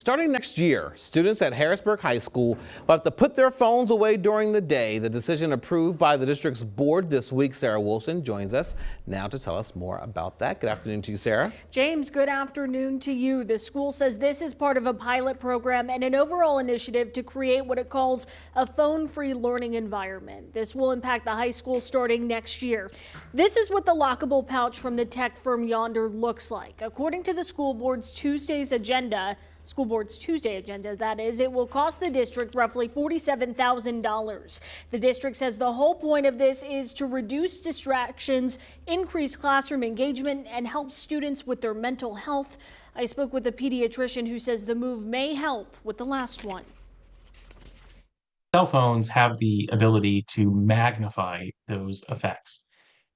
Starting next year, students at Harrisburg High School will have to put their phones away during the day. The decision approved by the district's board this week. Sarah Wilson joins us now to tell us more about that. Good afternoon to you, Sarah. James, good afternoon to you. The school says this is part of a pilot program and an overall initiative to create what it calls a phone-free learning environment. This will impact the high school starting next year. This is what the lockable pouch from the tech firm Yonder looks like. According to the school board's Tuesday agenda, that is, it will cost the district roughly $47,000. The district says the whole point of this is to reduce distractions, increase classroom engagement, and help students with their mental health. I spoke with a pediatrician who says the move may help with the last one. Cell phones have the ability to magnify those effects,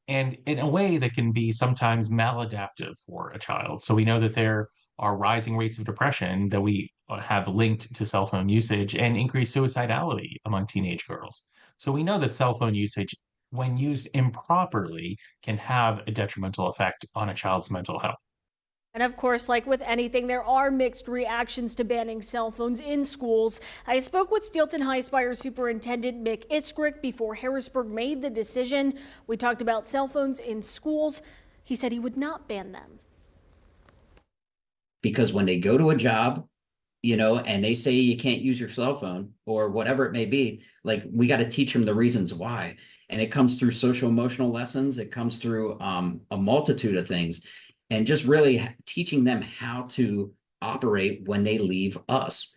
and in a way that can be sometimes maladaptive for a child. So we know that there are rising rates of depression that we have linked to cell phone usage and increased suicidality among teenage girls. So we know that cell phone usage, when used improperly, can have a detrimental effect on a child's mental health. And of course, like with anything, there are mixed reactions to banning cell phones in schools. I spoke with Steelton High Spire Superintendent Mick Iskrick before Harrisburg made the decision. We talked about cell phones in schools. He said he would not ban them. Because when they go to a job, and they say you can't use your cell phone or whatever it may be, like, we got to teach them the reasons why. And it comes through social emotional lessons. It comes through a multitude of things, and just really teaching them how to operate when they leave us.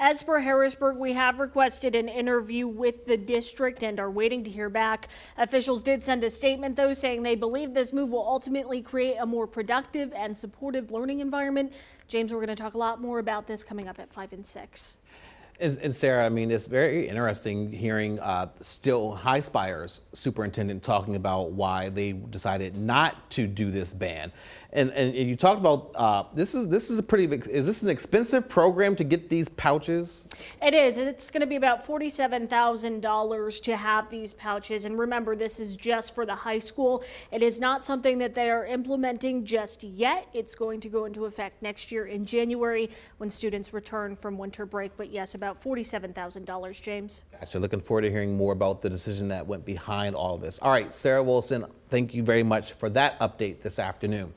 As for Harrisburg, we have requested an interview with the district and are waiting to hear back. Officials did send a statement, though, saying they believe this move will ultimately create a more productive and supportive learning environment. James, we're going to talk a lot more about this coming up at 5 and 6. And Sarah, I mean, it's very interesting hearing still High Spire's superintendent talking about why they decided not to do this ban. And you talked about this is a pretty, is this an expensive program to get these pouches? It is. It's going to be about $47,000 to have these pouches. And remember, this is just for the high school. It is not something that they are implementing just yet. It's going to go into effect next year in January when students return from winter break. But yes, about $47,000, James. Gotcha. Looking forward to hearing more about the decision that went behind all of this. All right, Sarah Wilson, thank you very much for that update this afternoon.